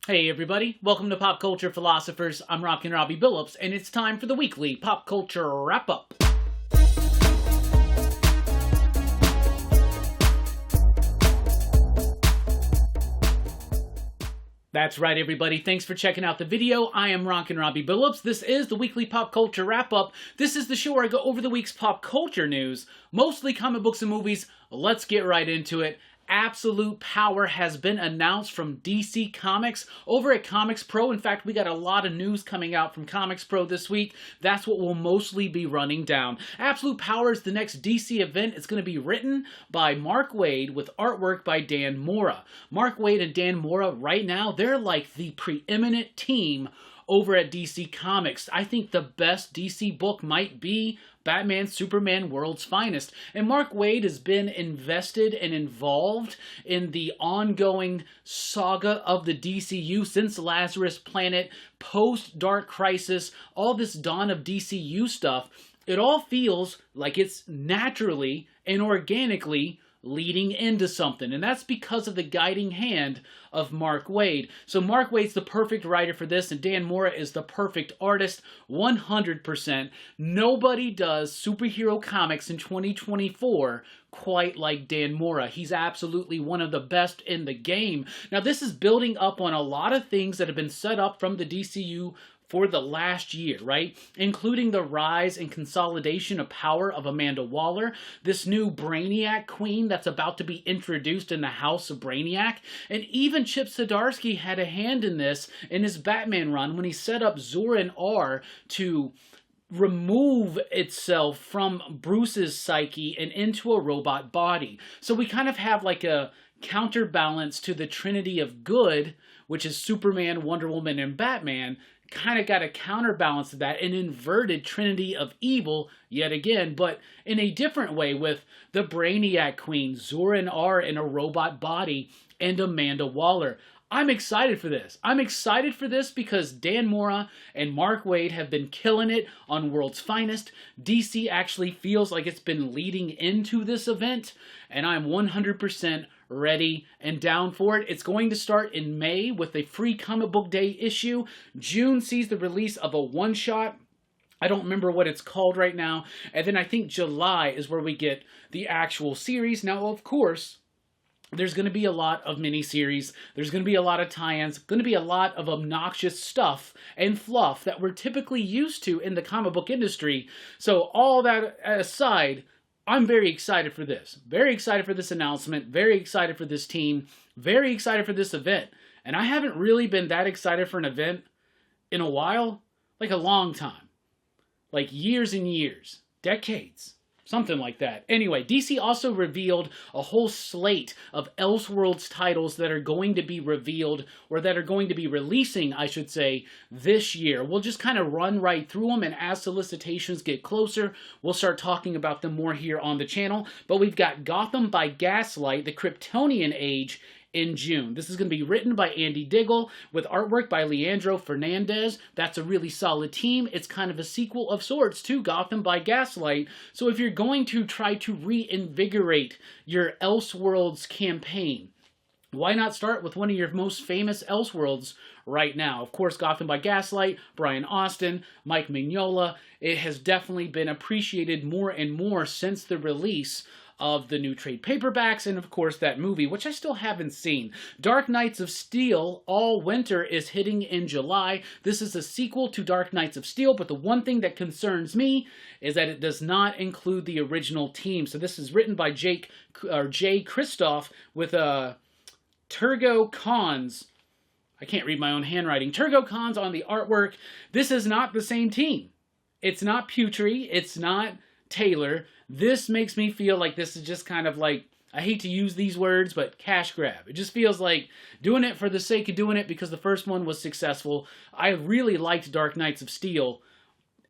Hey everybody, welcome to Pop Culture Philosophers. I'm Rockin Robbie Billups, and it's time for the weekly Pop Culture Wrap-Up. That's right, everybody. Thanks for checking out the video. I am Rockin Robbie Billups. This is the weekly Pop Culture Wrap-Up. This is the show where I go over the week's pop culture news, mostly comic books and movies. Let's get right into it. Absolute Power has been announced from DC Comics over at Comics Pro. In fact, we got a lot of news coming out from Comics Pro this week. That's what we'll mostly be running down. Absolute Power is the next DC event. It's going to be written by Mark Waid with artwork by Dan Mora. Mark Waid and Dan Mora right now, they're like the preeminent team over at DC Comics. I think the best DC book might be Batman Superman World's Finest. And Mark Waid has been invested and involved in the ongoing saga of the DCU since Lazarus Planet, post-Dark Crisis, all this dawn of DCU stuff. It all feels like it's naturally and organically leading into something, and that's because of the guiding hand of Mark Waid. So Mark Waid's the perfect writer for this, and Dan Mora is the perfect artist, 100%. Nobody does superhero comics in 2024 quite like Dan Mora. He's absolutely one of the best in the game. Now, this is building up on a lot of things that have been set up from the DCU for the last year, right? Including the rise and consolidation of power of Amanda Waller, this new Brainiac Queen that's about to be introduced in the House of Brainiac, and even Chip Zdarsky had a hand in this in his Batman run when he set up Zur-En-Arrh to remove itself from Bruce's psyche and into a robot body. So we kind of have like a counterbalance to the Trinity of Good, which is Superman, Wonder Woman, and Batman. Kind of got a counterbalance to that, an inverted trinity of evil yet again, but in a different way with the Brainiac Queen, Zur-En-Arrh in a robot body, and Amanda Waller. I'm excited for this. I'm excited for this because Dan Mora and Mark Waid have been killing it on World's Finest. DC actually feels like it's been leading into this event, and I'm 100% ready and down for it. It's going to start in May with a free comic book day issue. June sees the release of a one-shot. I don't remember what it's called right now. And then I think July is where we get the actual series. Now, of course, there's going to be a lot of miniseries. There's going to be a lot of tie-ins. Going to be a lot of obnoxious stuff and fluff that we're typically used to in the comic book industry. So all that aside, I'm very excited for this. Very excited for this announcement. Very excited for this team. Very excited for this event. And I haven't really been that excited for an event in a while. Like a long time. Like years and years. Decades. Something like that. Anyway, DC also revealed a whole slate of Elseworlds titles that are going to be revealed, or that are going to be releasing, I should say, this year. We'll just kind of run right through them, and as solicitations get closer, we'll start talking about them more here on the channel. But we've got Gotham by Gaslight, the Kryptonian Age, in June. This is going to be written by Andy Diggle with artwork by Leandro Fernandez. That's a really solid team. It's kind of a sequel of sorts to Gotham by Gaslight. So if you're going to try to reinvigorate your Elseworlds campaign, why not start with one of your most famous Elseworlds right now? Of course, Gotham by Gaslight, Brian Austin, Mike Mignola. It has definitely been appreciated more and more since the release of the new trade paperbacks, and of course that movie, which I still haven't seen. Dark Knights of Steel, All Winter, is hitting in July. This is a sequel to Dark Knights of Steel, but the one thing that concerns me is that it does not include the original team. So this is written by Jay Kristoff with Turgo Cons. I can't read my own handwriting. Turgo Cons on the artwork. This is not the same team. It's not Putri. It's not Taylor. This makes me feel like this is just kind of like, I hate to use these words, but cash grab. It just feels like doing it for the sake of doing it because the first one was successful. I really liked Dark Knights of Steel,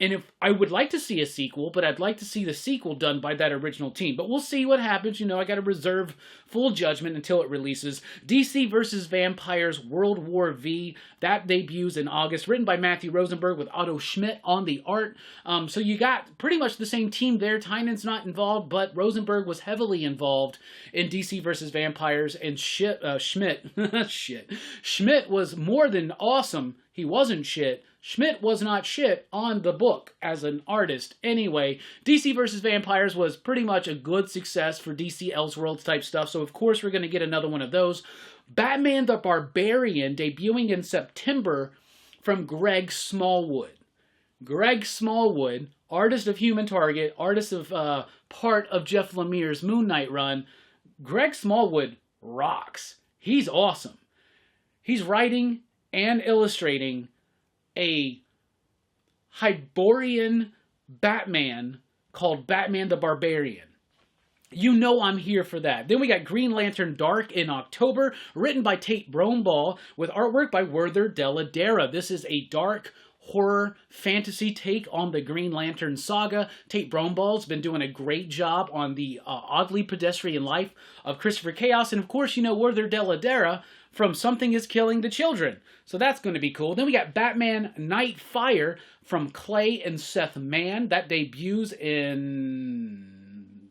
And if I would like to see a sequel, but I'd like to see the sequel done by that original team. But we'll see what happens. You know, I got to reserve full judgment until it releases. DC vs. Vampires World War V. That debuts in August. Written by Matthew Rosenberg with Otto Schmidt on the art. So you got pretty much the same team there. Tynan's not involved, but Rosenberg was heavily involved in DC vs. Vampires. And Schmidt was more than awesome. He wasn't shit. Schmidt was not shit on the book as an artist. Anyway, DC vs. Vampires was pretty much a good success for DC Elseworlds type stuff, so of course we're going to get another one of those. Batman the Barbarian, debuting in September from Greg Smallwood. Greg Smallwood, artist of Human Target, artist of part of Jeff Lemire's Moon Knight run. Greg Smallwood rocks. He's awesome. He's writing and illustrating a Hyborian Batman called Batman the Barbarian. You know I'm here for that. Then we got Green Lantern Dark in October, written by Tate Bromball, with artwork by Werther Dell'Edera. This is a dark horror fantasy take on the Green Lantern saga. Tate Bromball's been doing a great job on the oddly pedestrian life of Christopher Chaos, and of course, you know Werther Dell'Edera from Something is Killing the Children. So that's going to be cool. Then we got Batman Nightfire from Clay and Seth Mann. That debuts in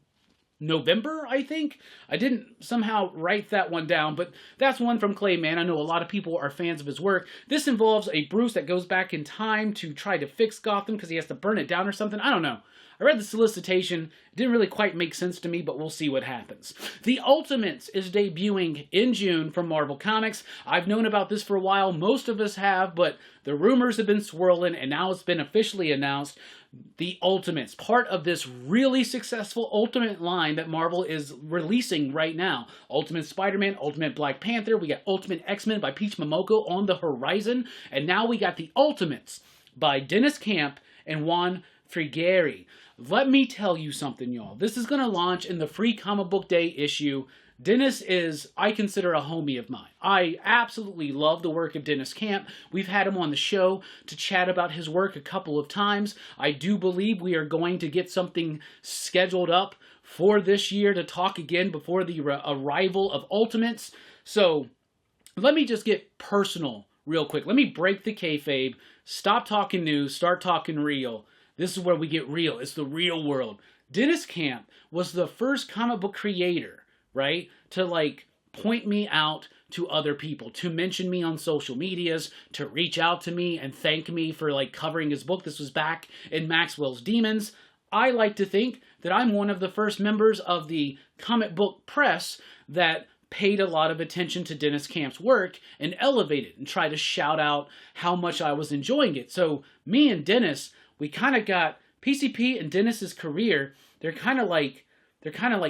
November, I think. I didn't somehow write that one down, but that's one from Clay Mann. I know a lot of people are fans of his work. This involves a Bruce that goes back in time to try to fix Gotham because he has to burn it down or something. I don't know. I read the solicitation. It didn't really quite make sense to me, but we'll see what happens. The Ultimates is debuting in June from Marvel Comics. I've known about this for a while. Most of us have, but the rumors have been swirling, and now it's been officially announced. The Ultimates, part of this really successful Ultimate line that Marvel is releasing right now. Ultimate Spider-Man, Ultimate Black Panther. We got Ultimate X-Men by Peach Momoko on the horizon. And now we got the Ultimates by Dennis Camp and Juan Frigeri. Let me tell you something, y'all. This is going to launch in the Free Comic Book Day issue. Dennis is, I consider, a homie of mine. I absolutely love the work of Dennis Camp. We've had him on the show to chat about his work a couple of times. I do believe we are going to get something scheduled up for this year to talk again before the arrival of Ultimates. So let me just get personal real quick. Let me break the kayfabe, stop talking news, start talking real. This is where we get real. It's the real world. Dennis Camp was the first comic book creator, right, to like point me out to other people, to mention me on social medias, to reach out to me and thank me for like covering his book. This was back in Maxwell's Demons. I like to think that I'm one of the first members of the comic book press that paid a lot of attention to Dennis Camp's work and elevated and tried to shout out how much I was enjoying it. So me and Dennis, we kind of got PCP and Dennis's career. They're kind of like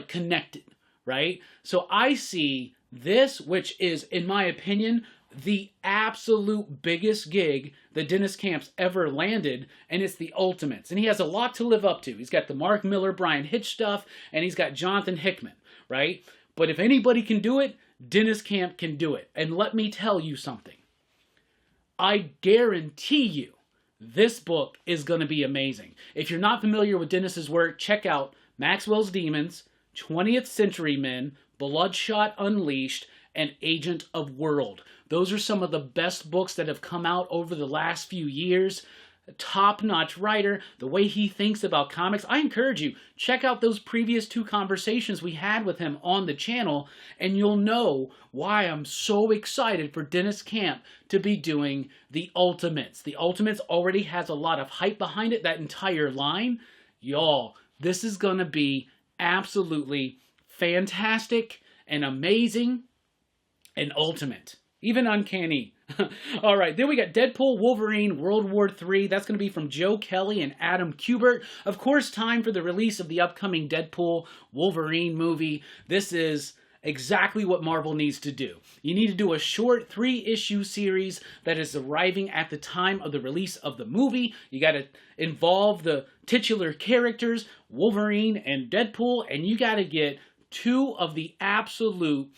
connected, right? So I see this, which is, in my opinion, the absolute biggest gig that Dennis Camp's ever landed, and it's the Ultimates. And he has a lot to live up to. He's got the Mark Miller, Brian Hitch stuff, and he's got Jonathan Hickman, right? But if anybody can do it, Dennis Camp can do it. And let me tell you something. I guarantee you this book is going to be amazing. If you're not familiar with Dennis's work, check out Maxwell's Demons, 20th Century Men, Bloodshot Unleashed, and Agent of World. Those are some of the best books that have come out over the last few years. Top-notch writer, the way he thinks about comics. I encourage you, check out those previous two conversations we had with him on the channel, and you'll know why I'm so excited for Dennis Camp to be doing the Ultimates. The Ultimates already has a lot of hype behind it, that entire line. Y'all, this is going to be absolutely fantastic and amazing and ultimate. Even uncanny. All right, then we got Deadpool, Wolverine, World War III. That's going to be from Joe Kelly and Adam Kubert. Of course, time for the release of the upcoming Deadpool, Wolverine movie. This is exactly what Marvel needs to do. You need to do a short 3-issue series that is arriving at the time of the release of the movie. You got to involve the titular characters, Wolverine and Deadpool, and you got to get two of the absolute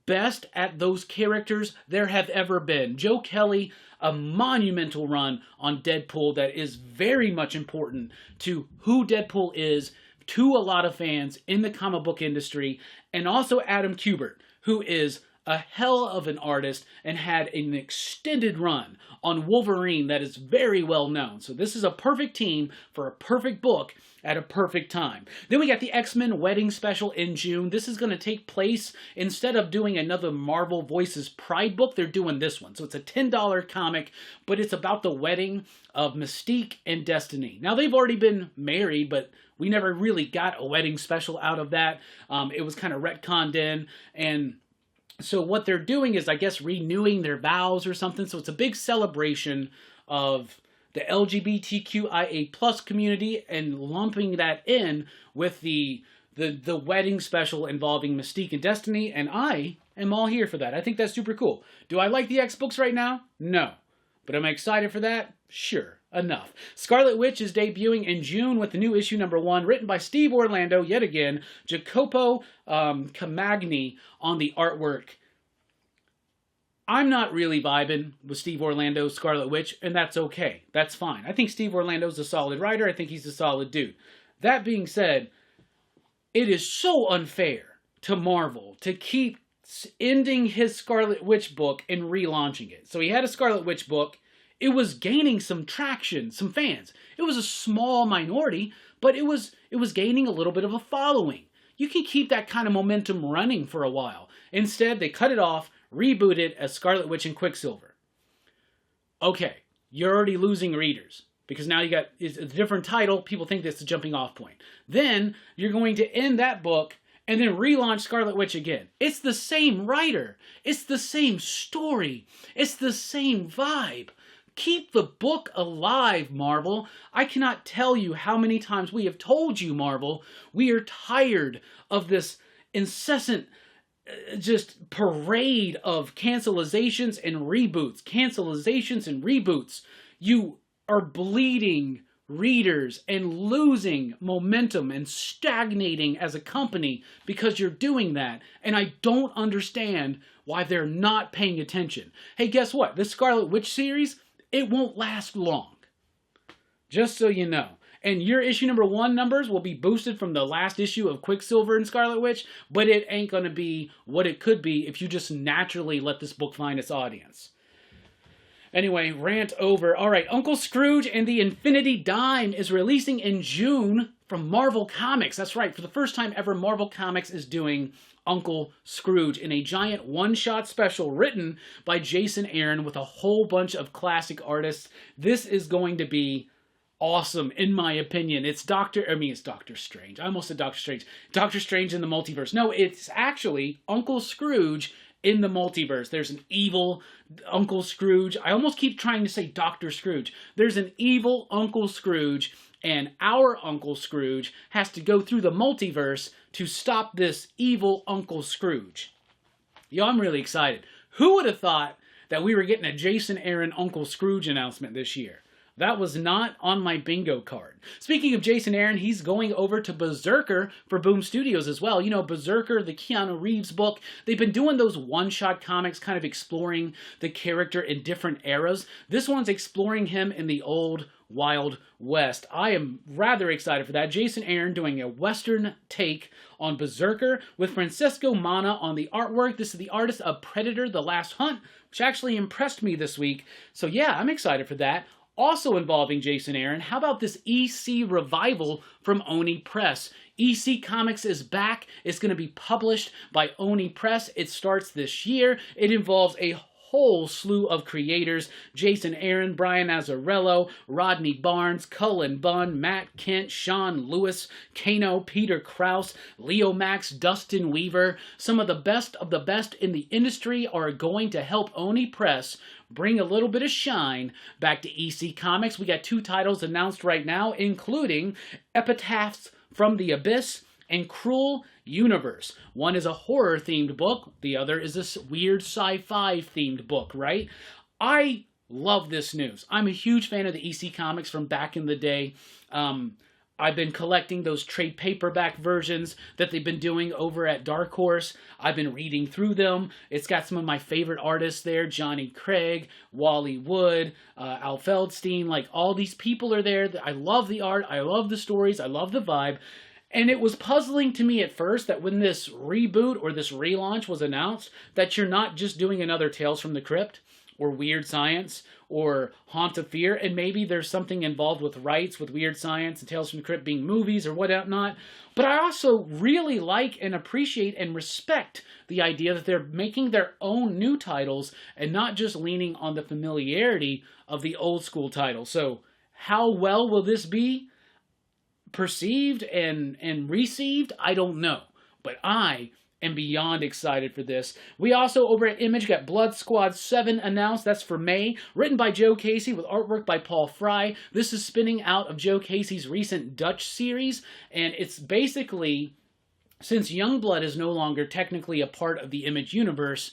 best at those characters there have ever been. Joe Kelly, a monumental run on Deadpool that is very much important to who Deadpool is to a lot of fans in the comic book industry, and also Adam Kubert, who is a hell of an artist and had an extended run on Wolverine that is very well known. So this is a perfect team for a perfect book at a perfect time. Then we got the X-Men Wedding Special in June. This is going to take place, instead of doing another Marvel Voices Pride book, they're doing this one. So it's a $10 comic, but it's about the wedding of Mystique and Destiny. Now, they've already been married, but we never really got a wedding special out of that. It was kind of retconned in, and so what they're doing is, I guess, renewing their vows or something. So it's a big celebration of the LGBTQIA plus community and lumping that in with the wedding special involving Mystique and Destiny. And I am all here for that. I think that's super cool. Do I like the X books right now? No. But am I excited for that? Sure. Enough. Scarlet Witch is debuting in June with the new issue #1, written by Steve Orlando, yet again, Jacopo Camagni on the artwork. I'm not really vibing with Steve Orlando's Scarlet Witch, and that's okay. That's fine. I think Steve Orlando's a solid writer. I think he's a solid dude. That being said, it is so unfair to Marvel to keep ending his Scarlet Witch book and relaunching it. So he had a Scarlet Witch book. It was gaining some traction, some fans. It was a small minority, but it was gaining a little bit of a following. You can keep that kind of momentum running for a while. Instead, they cut it off, rebooted it as Scarlet Witch and Quicksilver. Okay, you're already losing readers because now you got it's a different title. People think that's the jumping off point. Then you're going to end that book and then relaunch Scarlet Witch again. It's the same writer. It's the same story. It's the same vibe. Keep the book alive, Marvel. I cannot tell you how many times we have told you, Marvel, we are tired of this incessant just parade of cancelizations and reboots. Cancelizations and reboots. You are bleeding readers and losing momentum and stagnating as a company because you're doing that. And I don't understand why they're not paying attention. Hey, guess what? This Scarlet Witch series, it won't last long. Just so you know. And your issue #1 numbers will be boosted from the last issue of Quicksilver and Scarlet Witch, but it ain't going to be what it could be if you just naturally let this book find its audience. Anyway, rant over. All right, Uncle Scrooge and the Infinity Dime is releasing in June from Marvel Comics. That's right, for the first time ever, Marvel Comics is doing Uncle Scrooge in a giant one-shot special written by Jason Aaron with a whole bunch of classic artists. This is going to be awesome, in my opinion. It's Doctor Strange. I almost said Doctor Strange. Doctor Strange in the multiverse. No, it's actually Uncle Scrooge in the multiverse. There's an evil Uncle Scrooge. I almost keep trying to say Dr. Scrooge. There's an evil Uncle Scrooge, and our Uncle Scrooge has to go through the multiverse to stop this evil Uncle Scrooge. Yo, I'm really excited. Who would have thought that we were getting a Jason Aaron Uncle Scrooge announcement this year? That was not on my bingo card. Speaking of Jason Aaron, he's going over to Berserker for Boom Studios as well. You know, Berserker, the Keanu Reeves book, they've been doing those one-shot comics kind of exploring the character in different eras. This one's exploring him in the old Wild West. I am rather excited for that. Jason Aaron doing a Western take on Berserker with Francesco Mana on the artwork. This is the artist of Predator: The Last Hunt, which actually impressed me this week. So yeah, I'm excited for that. Also involving Jason Aaron, how about this EC revival from Oni Press? EC Comics is back. It's going to be published by Oni Press. It starts this year. It involves a whole slew of creators: Jason Aaron, Brian Azzarello, Rodney Barnes, Cullen Bunn, Matt Kent, Sean Lewis, Kano, Peter Krause, Leo Max, Dustin Weaver. Some of the best in the industry are going to help Oni Press bring a little bit of shine back to EC Comics. We got 2 titles announced right now, including Epitaphs from the Abyss and Cruel Universe. One is a horror-themed book. The other is this weird sci-fi themed book, right? I love this news. I'm a huge fan of the EC Comics from back in the day. I've been collecting those trade paperback versions that they've been doing over at Dark Horse. I've been reading through them. It's got some of my favorite artists there, Johnny Craig, Wally Wood, Al Feldstein, like all these people are there. I love the art, I love the stories, I love the vibe. And it was puzzling to me at first that when this reboot or this relaunch was announced, that you're not just doing another Tales from the Crypt or Weird Science or Haunt of Fear, and maybe there's something involved with rights with Weird Science and Tales from the Crypt being movies or whatnot. But I also really like and appreciate and respect the idea that they're making their own new titles and not just leaning on the familiarity of the old school titles. So how well will this be perceived and received? I don't know. But I am beyond excited for this. We also, over at Image, got Blood Squad 7 announced. That's for May. Written by Joe Casey with artwork by Paul Fry. This is spinning out of Joe Casey's recent Dutch series. And it's basically, since Youngblood is no longer technically a part of the Image universe,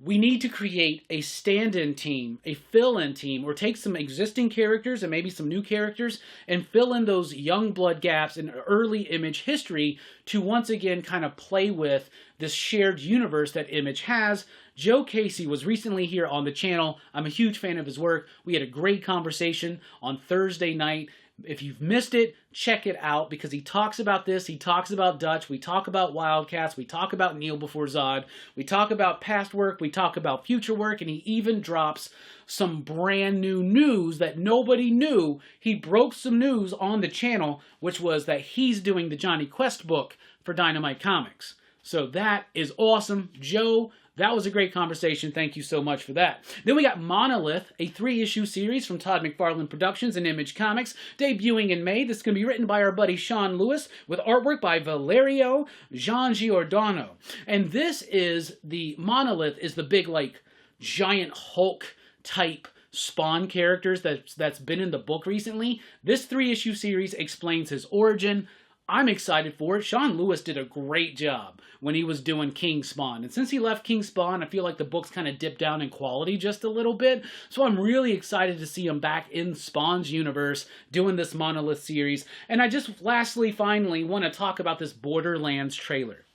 we need to create a stand-in team, a fill-in team, or take some existing characters and maybe some new characters and fill in those Youngblood gaps in early Image history to once again kind of play with this shared universe that Image has. Joe Casey was recently here on the channel. I'm a huge fan of his work. We had a great conversation on Thursday night. If you've missed it, check it out, because he talks about this, he talks about Dutch, we talk about Wildcats, we talk about Kneel Before Zod, we talk about past work, we talk about future work, and he even drops some brand new news that nobody knew. He broke some news on the channel, which was that he's doing the Johnny Quest book for Dynamite Comics. So that is awesome. Joe, that was a great conversation. Thank you so much for that. Then we got Monolith, a 3-issue series from Todd McFarlane Productions and Image Comics, debuting in May. This is going to be written by our buddy Sean Lewis with artwork by Valerio Giangiordano. And this is the Monolith is the big, like, giant Hulk type Spawn characters that's been in the book recently. This 3-issue series explains his origin. I'm excited for it. Sean Lewis did a great job when he was doing King Spawn. And since he left King Spawn, I feel like the book's kind of dipped down in quality just a little bit. So I'm really excited to see him back in Spawn's universe doing this Monolith series. And I just lastly, finally, want to talk about this Borderlands trailer.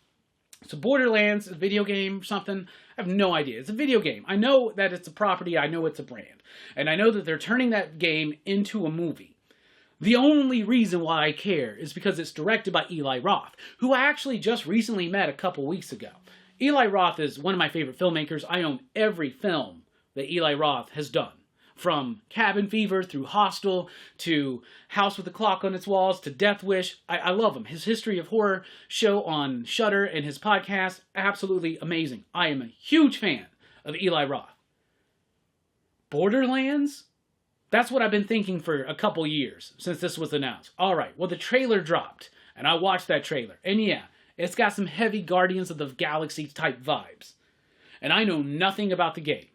So Borderlands, a video game, something, I have no idea. It's a video game. I know that it's a property. I know it's a brand. And I know that they're turning that game into a movie. The only reason why I care is because it's directed by Eli Roth, who I actually just recently met a couple weeks ago. Eli Roth is one of my favorite filmmakers. I own every film that Eli Roth has done, from Cabin Fever through Hostel to House with a Clock on Its Walls to Death Wish. I love him. His History of Horror show on Shudder and his podcast, absolutely amazing. I am a huge fan of Eli Roth. Borderlands? That's what I've been thinking for a couple years since this was announced. All right, well, the trailer dropped, and I watched that trailer. And yeah, it's got some heavy Guardians of the Galaxy type vibes. And I know nothing about the game.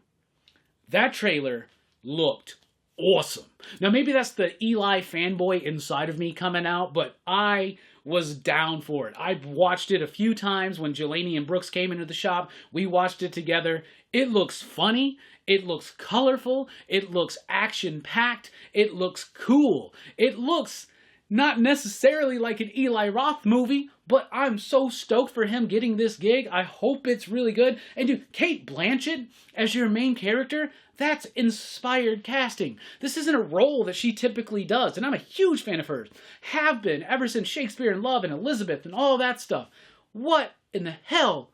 That trailer looked awesome. Now, maybe that's the Eli fanboy inside of me coming out, but I was down for it. I watched it a few times when Jelani and Brooks came into the shop. We watched it together. It looks funny. It looks colorful. It looks action-packed. It looks cool. It looks not necessarily like an Eli Roth movie, but I'm so stoked for him getting this gig. I hope it's really good. And dude, Cate Blanchett as your main character, that's inspired casting. This isn't a role that she typically does, and I'm a huge fan of hers. Have been ever since Shakespeare in Love and Elizabeth and all that stuff. What in the hell?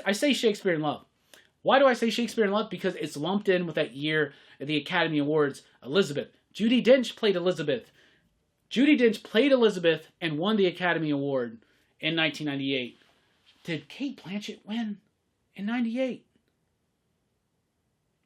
I say Shakespeare in Love. Why do I say Shakespeare in Love? Because it's lumped in with that year at the Academy Awards, Elizabeth. Judi Dench played Elizabeth. Judi Dench played Elizabeth and won the Academy Award in 1998. Did Cate Blanchett win in 98?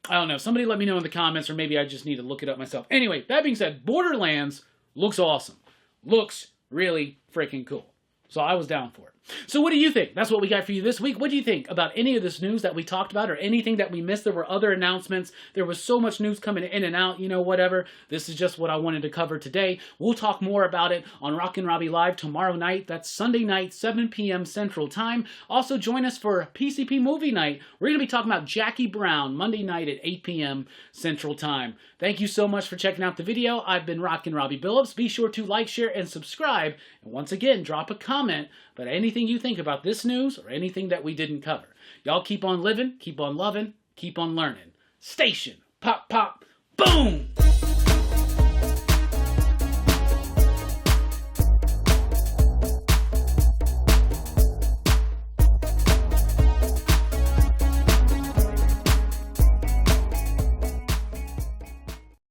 I don't know. Somebody let me know in the comments, or maybe I just need to look it up myself. Anyway, that being said, Borderlands looks awesome. Looks really freaking cool. So I was down for it. So what do you think? That's what we got for you this week. What do you think about any of this news that we talked about or anything that we missed? There were other announcements. There was so much news coming in and out, whatever. This is just what I wanted to cover today. We'll talk more about it on Rockin Robbie Live tomorrow night. That's Sunday night, 7 p.m. Central Time. Also join us for PCP Movie Night. We're going to be talking about Jackie Brown Monday night at 8 p.m. Central Time. Thank you so much for checking out the video. I've been Rockin Robbie Billups. Be sure to like, share, and subscribe. And once again, drop a comment about anything you think about this news or anything that we didn't cover. Y'all keep on living, keep on loving, keep on learning. Station, pop, pop, boom!